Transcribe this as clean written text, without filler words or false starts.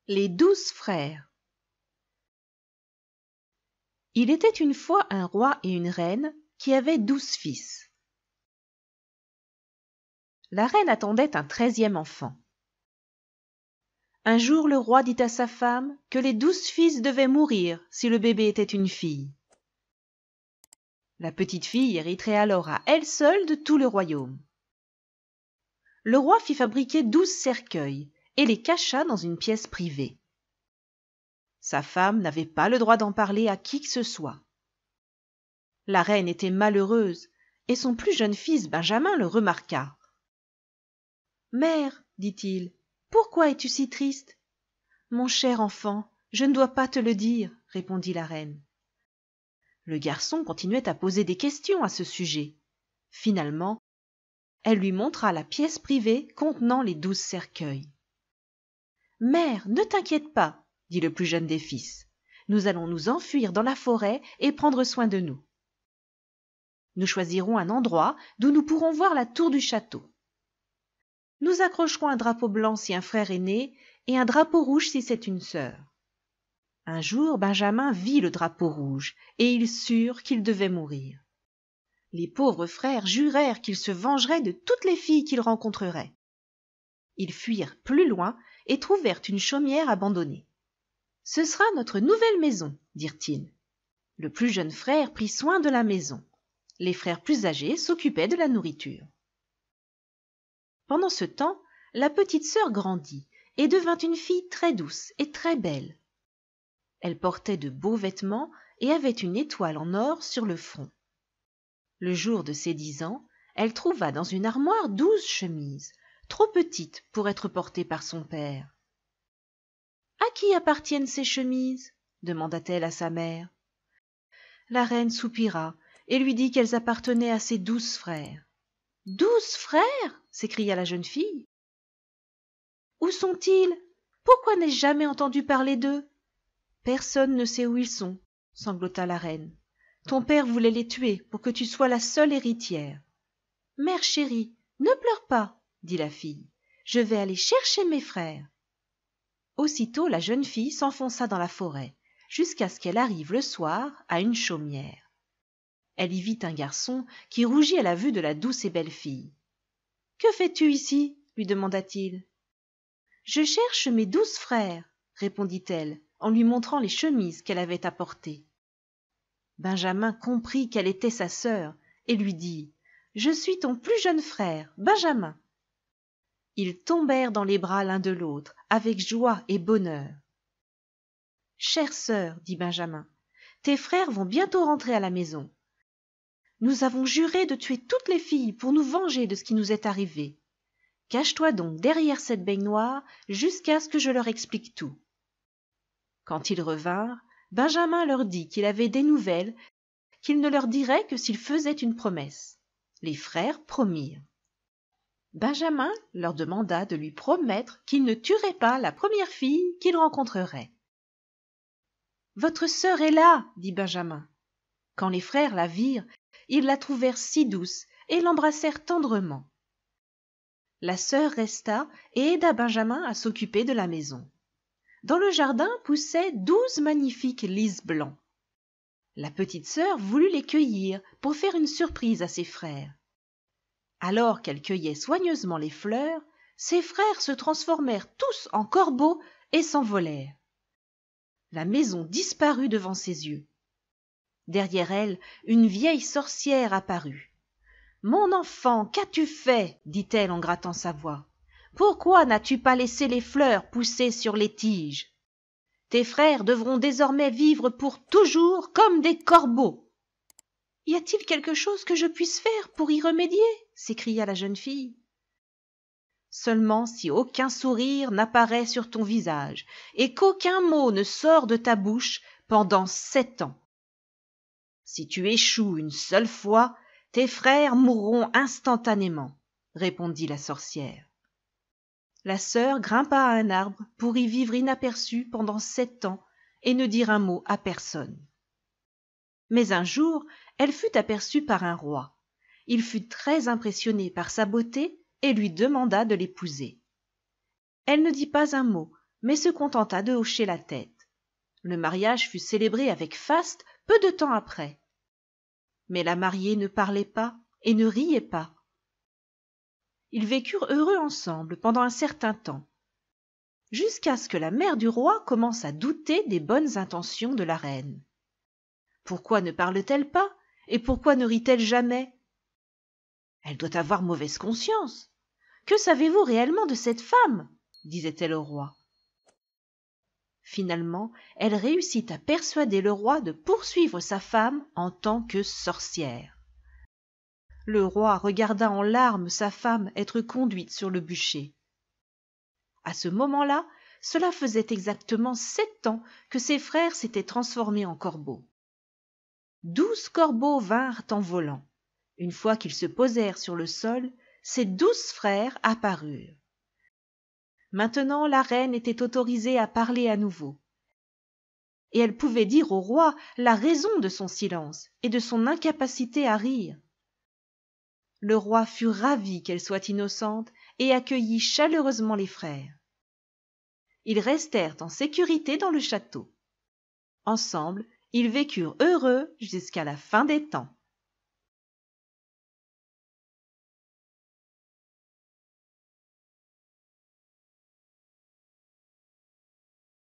Les 12 frères. Il était une fois un roi et une reine qui avaient 12 fils. La reine attendait un 13e enfant. Un jour, le roi dit à sa femme que les 12 fils devaient mourir si le bébé était une fille. La petite fille hériterait alors à elle seule de tout le royaume. Le roi fit fabriquer 12 cercueils et les cacha dans une pièce privée. Sa femme n'avait pas le droit d'en parler à qui que ce soit. La reine était malheureuse, et son plus jeune fils Benjamin le remarqua. « Mère, dit-il, pourquoi es-tu si triste ?»« Mon cher enfant, je ne dois pas te le dire, répondit la reine. Le garçon continuait à poser des questions à ce sujet. Finalement, elle lui montra la pièce privée contenant les 12 cercueils. « Mère, ne t'inquiète pas, dit le plus jeune des fils. Nous allons nous enfuir dans la forêt et prendre soin de nous. Nous choisirons un endroit d'où nous pourrons voir la tour du château. Nous accrocherons un drapeau blanc si un frère est né et un drapeau rouge si c'est une sœur. » Un jour, Benjamin vit le drapeau rouge et ils surent qu'il devait mourir. Les pauvres frères jurèrent qu'ils se vengeraient de toutes les filles qu'ils rencontreraient. Ils fuirent plus loin et trouvèrent une chaumière abandonnée. « Ce sera notre nouvelle maison, dirent-ils. » Le plus jeune frère prit soin de la maison. Les frères plus âgés s'occupaient de la nourriture. Pendant ce temps, la petite sœur grandit et devint une fille très douce et très belle. Elle portait de beaux vêtements et avait une étoile en or sur le front. Le jour de ses 10 ans, elle trouva dans une armoire 12 chemises, trop petites pour être portées par son père. « À qui appartiennent ces chemises ?» demanda-t-elle à sa mère. La reine soupira et lui dit qu'elles appartenaient à ses 12 frères. « 12 frères ?» s'écria la jeune fille. « Où sont-ils ? Pourquoi n'ai-je jamais entendu parler d'eux ? » « Personne ne sait où ils sont, » sanglota la reine. « Ton père voulait les tuer pour que tu sois la seule héritière. »« Mère chérie, ne pleure pas, » dit la fille. « Je vais aller chercher mes frères. » Aussitôt la jeune fille s'enfonça dans la forêt, jusqu'à ce qu'elle arrive le soir à une chaumière. Elle y vit un garçon qui rougit à la vue de la douce et belle fille. « Que fais-tu ici ?» lui demanda-t-il. « Je cherche mes 12 frères, » répondit-elle, en lui montrant les chemises qu'elle avait apportées. Benjamin comprit qu'elle était sa sœur et lui dit « Je suis ton plus jeune frère, Benjamin. » Ils tombèrent dans les bras l'un de l'autre, avec joie et bonheur. « Chère sœur, dit Benjamin, tes frères vont bientôt rentrer à la maison. Nous avons juré de tuer toutes les filles pour nous venger de ce qui nous est arrivé. Cache-toi donc derrière cette baignoire jusqu'à ce que je leur explique tout. » Quand ils revinrent, Benjamin leur dit qu'il avait des nouvelles, qu'il ne leur dirait que s'ils faisaient une promesse. Les frères promirent. Benjamin leur demanda de lui promettre qu'il ne tuerait pas la première fille qu'il rencontrerait. « Votre sœur est là, » dit Benjamin. Quand les frères la virent, ils la trouvèrent si douce et l'embrassèrent tendrement. La sœur resta et aida Benjamin à s'occuper de la maison. Dans le jardin poussaient 12 magnifiques lys blancs. La petite sœur voulut les cueillir pour faire une surprise à ses frères. Alors qu'elle cueillait soigneusement les fleurs, ses frères se transformèrent tous en corbeaux et s'envolèrent. La maison disparut devant ses yeux. Derrière elle, une vieille sorcière apparut. « Mon enfant, qu'as-tu fait ?» dit-elle en grattant sa voix. « Pourquoi n'as-tu pas laissé les fleurs pousser sur les tiges ? Tes frères devront désormais vivre pour toujours comme des corbeaux. »« Y a-t-il quelque chose que je puisse faire pour y remédier ?» s'écria la jeune fille. « Seulement si aucun sourire n'apparaît sur ton visage et qu'aucun mot ne sort de ta bouche pendant 7 ans. Si tu échoues une seule fois, tes frères mourront instantanément, » répondit la sorcière. La sœur grimpa à un arbre pour y vivre inaperçue pendant 7 ans et ne dire un mot à personne. Mais un jour, elle fut aperçue par un roi. Il fut très impressionné par sa beauté et lui demanda de l'épouser. Elle ne dit pas un mot, mais se contenta de hocher la tête. Le mariage fut célébré avec faste peu de temps après. Mais la mariée ne parlait pas et ne riait pas. Ils vécurent heureux ensemble pendant un certain temps, jusqu'à ce que la mère du roi commence à douter des bonnes intentions de la reine. Pourquoi ne parle-t-elle pas, et pourquoi ne rit-elle jamais? Elle doit avoir mauvaise conscience. Que savez-vous réellement de cette femme? Disait-elle au roi. Finalement, elle réussit à persuader le roi de poursuivre sa femme en tant que sorcière. Le roi regarda en larmes sa femme être conduite sur le bûcher. À ce moment-là, cela faisait exactement 7 ans que ses frères s'étaient transformés en corbeaux. 12 corbeaux vinrent en volant. Une fois qu'ils se posèrent sur le sol, ses 12 frères apparurent. Maintenant, la reine était autorisée à parler à nouveau. Et elle pouvait dire au roi la raison de son silence et de son incapacité à rire. Le roi fut ravi qu'elle soit innocente et accueillit chaleureusement les frères. Ils restèrent en sécurité dans le château. Ensemble, ils vécurent heureux jusqu'à la fin des temps.